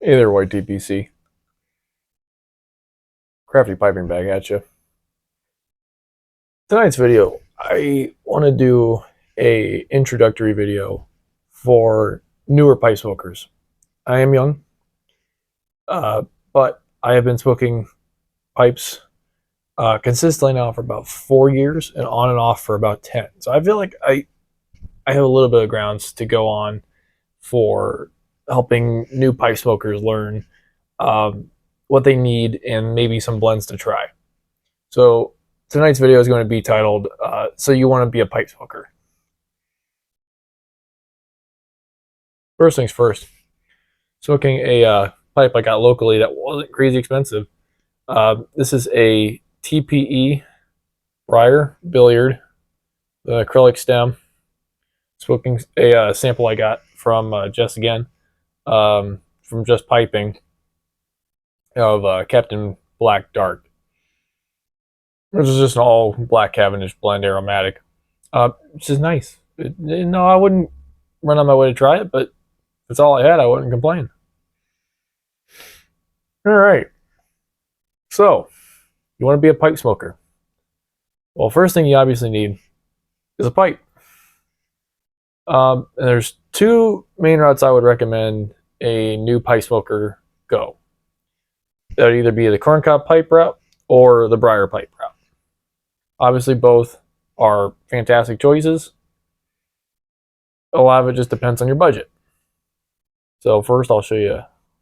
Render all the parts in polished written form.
Hey there, White TPC. Crafty piping bag at you. Tonight's video, I want to do a introductory video for newer pipe smokers. I am young, but I have been smoking pipes consistently now for about 4 years and on and off for about 10. So I feel like I have a little bit of grounds to go on for helping new pipe smokers learn um, what they need and maybe some blends to try. So tonight's video is going to be titled, So You Want to Be a Pipe Smoker. First things first, smoking a pipe I got locally that wasn't crazy expensive. This is a TPE Briar Billiard, the acrylic stem. Smoking a sample I got from Just Again, from Just Piping, of Captain Black Dark. This is just an all black Cavendish blend aromatic. Which is nice. No, I wouldn't run on my way to try it, but if it's all I had, I wouldn't complain. All right. So, you want to be a pipe smoker? Well, first thing you obviously need is a pipe. And there's two main routes I would recommend a new pipe smoker go. That would either be the corncob pipe route or the briar pipe route. Obviously, both are fantastic choices. A lot of it just depends on your budget. So first, I'll show you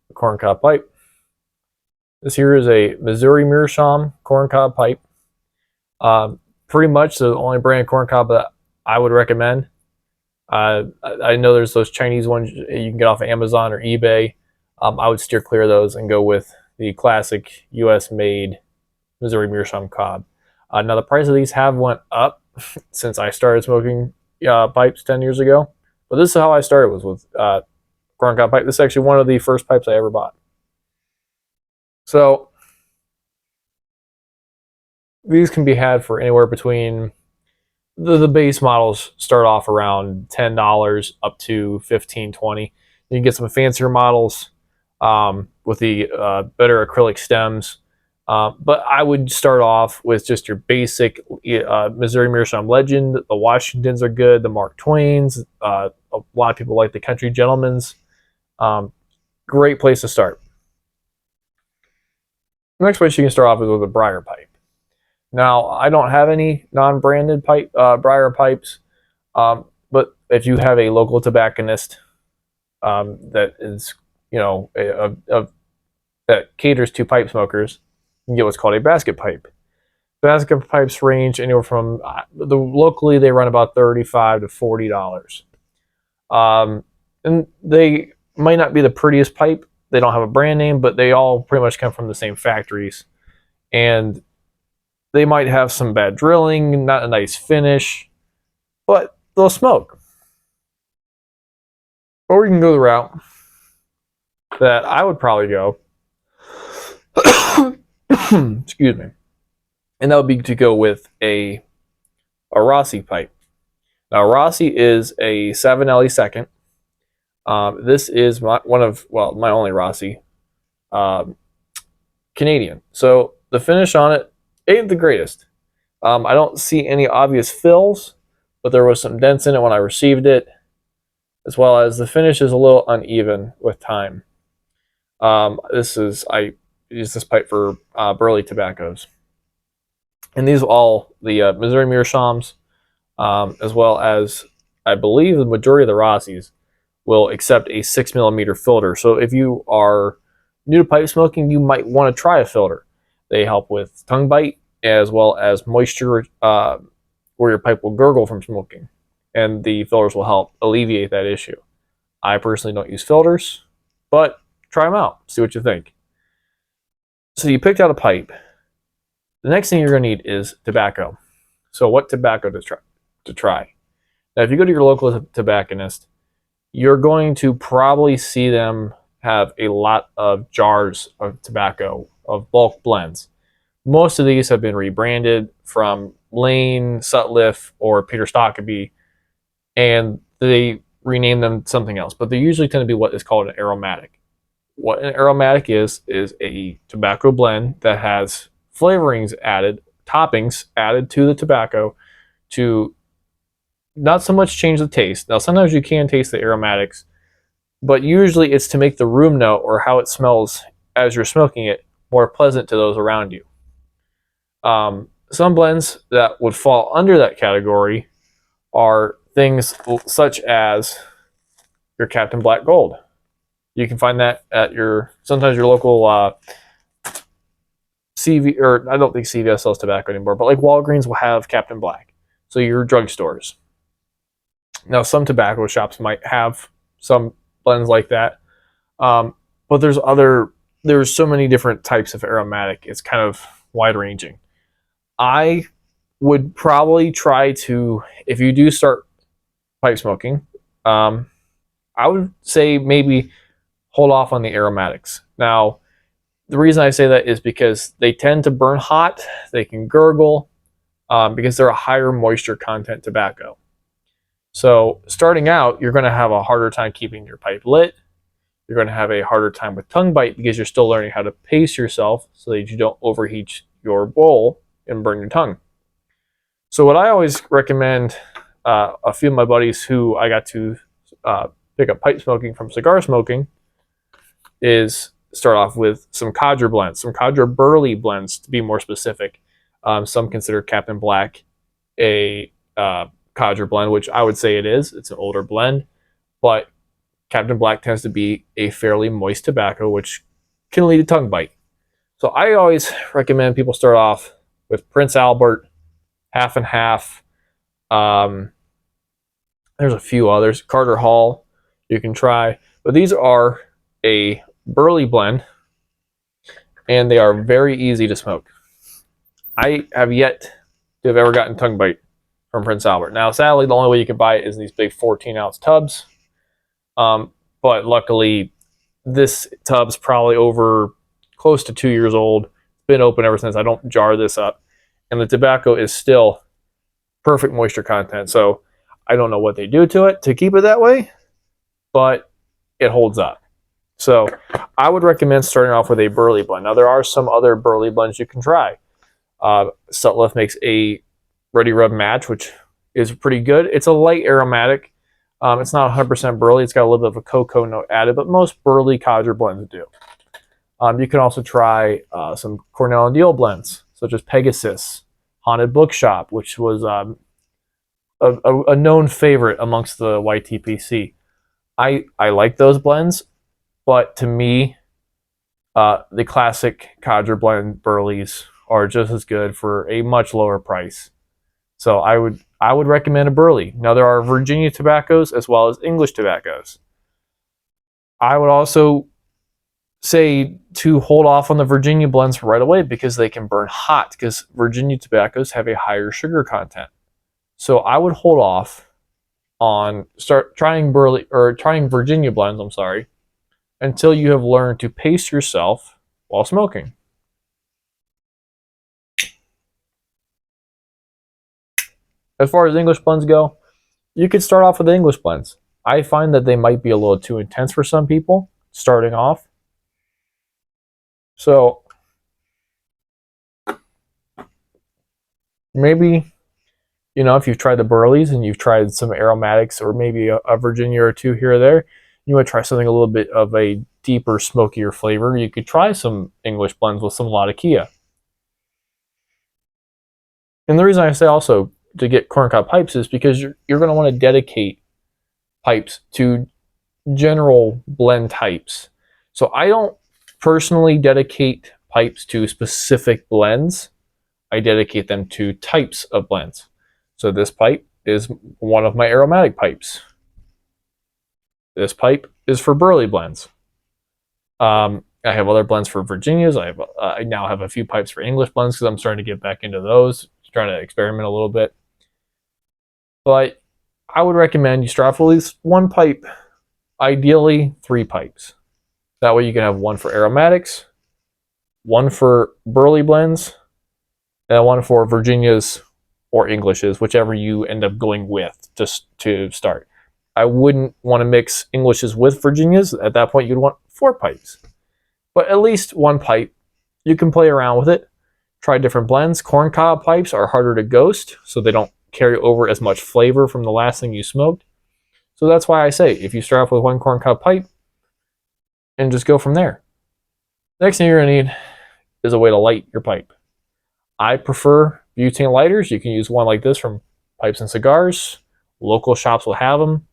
the corncob pipe. This here is a Missouri Meerschaum corncob pipe. Pretty much the only brand of corncob that I would recommend. I know there's those Chinese ones you can get off of Amazon or eBay. I would steer clear of those and go with the classic U.S.-made Missouri Meerschaum cob. Now the price of these have went up since I started smoking pipes 10 years ago. But this is how I started, was with corncob pipe. This is actually one of the first pipes I ever bought. So these can be had for anywhere between the base models start off around $10 up to $15, $20. You can get some fancier models with the better acrylic stems. But I would start off with just your basic Missouri Meerschaum Legend. The Washingtons are good. The Mark Twains. A lot of people like the Country Gentlemen's. Great place to start. The next place you can start off is with a briar pipe. Now, I don't have any non-branded briar pipes, but if you have a local tobacconist that is, that caters to pipe smokers, you can get what's called a basket pipe. Basket pipes range anywhere from locally they run about $35 to $40, and they might not be the prettiest pipe. They don't have a brand name, but they all pretty much come from the same factories, and they might have some bad drilling, not a nice finish, but they'll smoke. Or you can go the route that I would probably go. Excuse me. And that would be to go with a Rossi pipe. Now, Rossi is a 7LE second. This is my only Rossi Canadian. So the finish on it ain't the greatest. I don't see any obvious fills, but there was some dents in it when I received it, as well as the finish is a little uneven with time. I use this pipe for burley tobaccos. And these are all the Missouri Meerschaums, as well as, I believe, the majority of the Rossis will accept a 6mm filter. So if you are new to pipe smoking, you might want to try a filter. They help with tongue bite as well as moisture where your pipe will gurgle from smoking. And the filters will help alleviate that issue. I personally don't use filters, but try them out. See what you think. So you picked out a pipe. The next thing you're going to need is tobacco. So what tobacco to try? Now, if you go to your local tobacconist, you're going to probably see them have a lot of jars of tobacco, of bulk blends. Most of these have been rebranded from Lane, Sutliff, or Peter Stokkebye, and they rename them something else. But they usually tend to be what is called an aromatic. what an aromatic is a tobacco blend that has flavorings added, toppings added to the tobacco to not so much change the taste. Now, sometimes you can taste the aromatics, but usually it's to make the room note or how it smells as you're smoking it more pleasant to those around you. Some blends that would fall under that category are things such as your Captain Black Gold. You can find that at sometimes your local CV, or I don't think CVS sells tobacco anymore, but like Walgreens will have Captain Black. So your drugstores. Now, some tobacco shops might have some blends like that, but there's so many different types of aromatic. It's kind of wide ranging. I would probably try to, if you do start pipe smoking, I would say maybe hold off on the aromatics. Now, the reason I say that is because they tend to burn hot, they can gurgle, because they're a higher moisture content tobacco. So starting out, you're going to have a harder time keeping your pipe lit. You're going to have a harder time with tongue bite because you're still learning how to pace yourself so that you don't overheat your bowl and burn your tongue. So what I always recommend, a few of my buddies who I got to pick up pipe smoking from cigar smoking, is start off with some Cadre blends, some Cadre Burley blends to be more specific. Some consider Captain Black a Cadre blend, which I would say it is. It's an older blend, but Captain Black tends to be a fairly moist tobacco, which can lead to tongue bite. So I always recommend people start off with Prince Albert, Half and Half. There's a few others. Carter Hall you can try, but these are a Burley blend, and they are very easy to smoke. I have yet to have ever gotten tongue bite from Prince Albert. Now, sadly, the only way you can buy it is in these big 14-ounce tubs. But luckily, this tub's probably over close to 2 years old. It's been open ever since. I don't jar this up. And the tobacco is still perfect moisture content. So I don't know what they do to it to keep it that way, but it holds up. So I would recommend starting off with a Burley blend. Now, there are some other Burley blends you can try. Sutliff makes a Ready Rub Match, which is pretty good. It's a light aromatic. It's not 100% Burley. It's got a little bit of a cocoa note added, but most Burley Cadre blends do. You can also try some Cornell and Diehl blends, such as Pegasus, Haunted Bookshop, which was a known favorite amongst the YTPC. I like those blends, but to me, the classic Cadre blend Burleys are just as good for a much lower price. So I would recommend a Burley. Now, there are Virginia tobaccos as well as English tobaccos. I would also say to hold off on the Virginia blends right away because they can burn hot, because Virginia tobaccos have a higher sugar content. So I would hold off on trying Virginia blends, until you have learned to pace yourself while smoking. As far as English blends go, you could start off with the English blends. I find that they might be a little too intense for some people starting off. So maybe, if you've tried the Burleys and you've tried some aromatics or maybe a Virginia or two here or there, you want to try something a little bit of a deeper, smokier flavor, you could try some English blends with some Latakia. And the reason I say also to get corncob pipes is because you're going to want to dedicate pipes to general blend types. So I don't personally dedicate pipes to specific blends. I dedicate them to types of blends. So this pipe is one of my aromatic pipes. This pipe is for Burley blends. I have other blends for Virginias. I now have a few pipes for English blends because I'm starting to get back into those, trying to experiment a little bit. But I would recommend you start off with at least one pipe, ideally 3 pipes. That way you can have one for aromatics, one for Burley blends, and one for Virginias or Englishes, whichever you end up going with just to start. I wouldn't want to mix Englishes with Virginias. At that point, you'd want 4 pipes. But at least 1 pipe. You can play around with it. Try different blends. Corncob pipes are harder to ghost, so they don't carry over as much flavor from the last thing you smoked. So that's why I say, if you start off with 1 corncob pipe, and just go from there. Next thing you're going to need is a way to light your pipe. I prefer butane lighters. You can use one like this from Pipes and Cigars. Local shops will have them.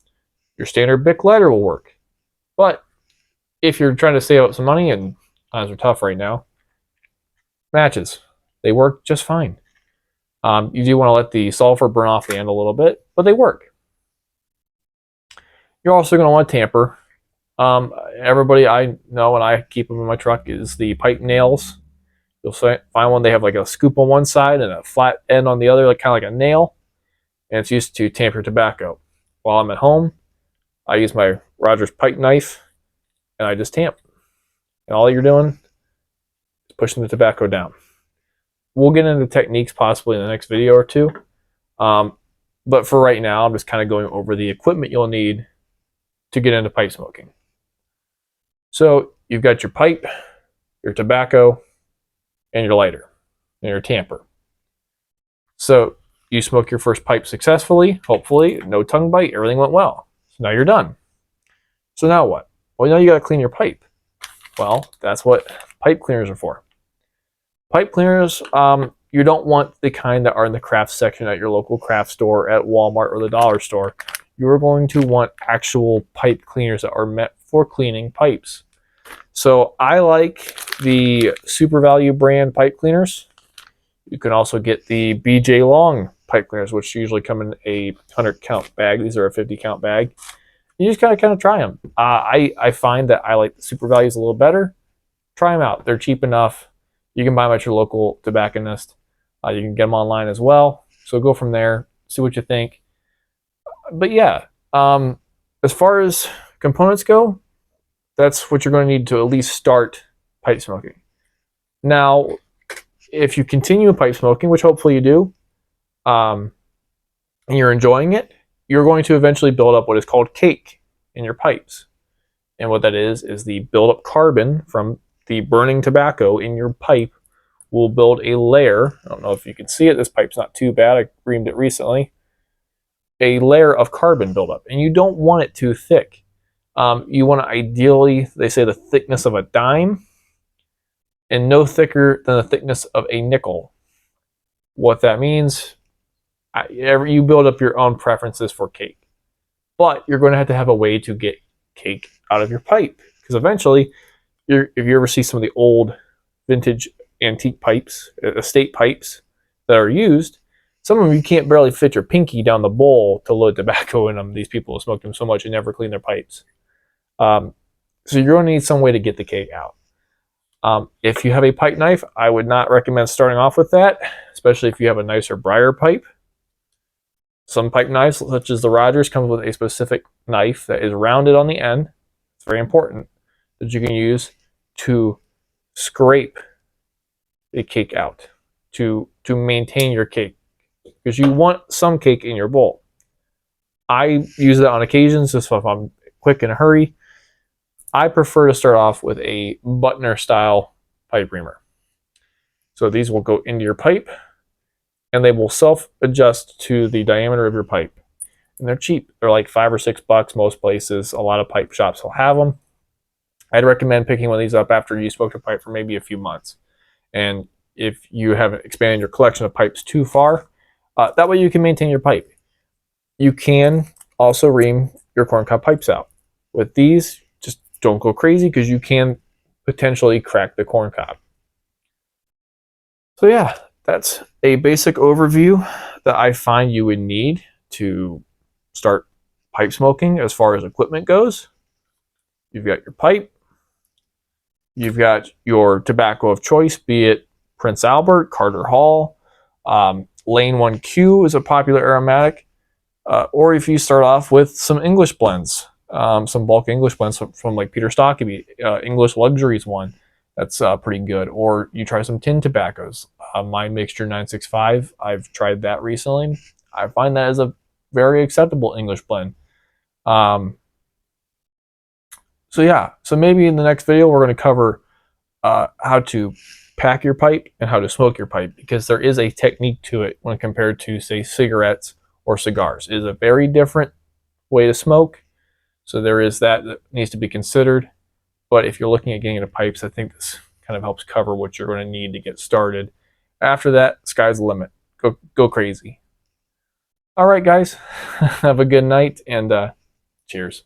Your standard Bic lighter will work. But if you're trying to save up some money, and times are tough right now, matches. They work just fine. You do want to let the sulfur burn off the end a little bit, but they work. You're also going to want to tamper. Everybody I know, and I keep them in my truck, is the pipe nails. You'll find one, they have like a scoop on one side and a flat end on the other, like kind of like a nail. And it's used to tamper tobacco. While I'm at home, I use my Rogers pipe knife and I just tamp. And all you're doing is pushing the tobacco down. We'll get into techniques possibly in the next video or two. But for right now, I'm just kind of going over the equipment you'll need to get into pipe smoking. So you've got your pipe, your tobacco, and your lighter, and your tamper. So you smoke your first pipe successfully, hopefully, no tongue bite, everything went well. So now you're done. So now what? Well, now you gotta clean your pipe. Well, that's what pipe cleaners are for. Pipe cleaners, you don't want the kind that are in the craft section at your local craft store, at Walmart or the dollar store. You're going to want actual pipe cleaners that are meant for cleaning pipes. So I like the Super Value brand pipe cleaners. You can also get the BJ Long pipe cleaners, which usually come in a 100 count bag. These are a 50 count bag. You just kind of try them. I find that I like the Super Values a little better. Try them out. They're cheap enough. You can buy them at your local tobacconist. You can get them online as well. So go from there, see what you think. But yeah, as far as components go, that's what you're going to need to at least start pipe smoking. Now, if you continue pipe smoking, which hopefully you do, and you're enjoying it, you're going to eventually build up what is called cake in your pipes. And what that is the buildup carbon from the burning tobacco in your pipe will build a layer. I don't know if you can see it. This pipe's not too bad. I reamed it recently. A layer of carbon buildup. And you don't want it too thick. You want to ideally, they say, the thickness of a dime, and no thicker than the thickness of a nickel. What that means, you build up your own preferences for cake. But you're going to have a way to get cake out of your pipe. Because eventually, if you ever see some of the old vintage antique pipes, estate pipes that are used, some of them you can't barely fit your pinky down the bowl to load tobacco in them. These people have smoked them so much and never clean their pipes. So you're going to need some way to get the cake out. If you have a pipe knife, I would not recommend starting off with that, especially if you have a nicer briar pipe. Some pipe knives, such as the Rogers, comes with a specific knife that is rounded on the end. It's very important that you can use to scrape the cake out, to maintain your cake, because you want some cake in your bowl. I use that on occasions, just if I'm quick in a hurry. I prefer to start off with a Butner style pipe reamer. So these will go into your pipe and they will self-adjust to the diameter of your pipe. And they're cheap. They're like $5 or $6 most places. A lot of pipe shops will have them. I'd recommend picking one of these up after you smoked a pipe for maybe a few months. And if you haven't expanded your collection of pipes too far, that way you can maintain your pipe. You can also ream your corncob pipes out. With these, just don't go crazy because you can potentially crack the corncob. So yeah, that's a basic overview that I find you would need to start pipe smoking as far as equipment goes. You've got your pipe. You've got your tobacco of choice, be it Prince Albert, Carter Hall, Lane 1Q is a popular aromatic, or if you start off with some English blends, some bulk English blends from like Peter Stokkeby, English Luxuries one, that's pretty good. Or you try some tin tobaccos. My Mixture 965, I've tried that recently. I find that is a very acceptable English blend. So So yeah, so maybe in the next video we're going to cover how to pack your pipe and how to smoke your pipe, because there is a technique to it when compared to, say, cigarettes or cigars. It is a very different way to smoke, so there is that needs to be considered. But if you're looking at getting into pipes, I think this kind of helps cover what you're going to need to get started. After that, sky's the limit. Go crazy. All right, guys, have a good night, and cheers.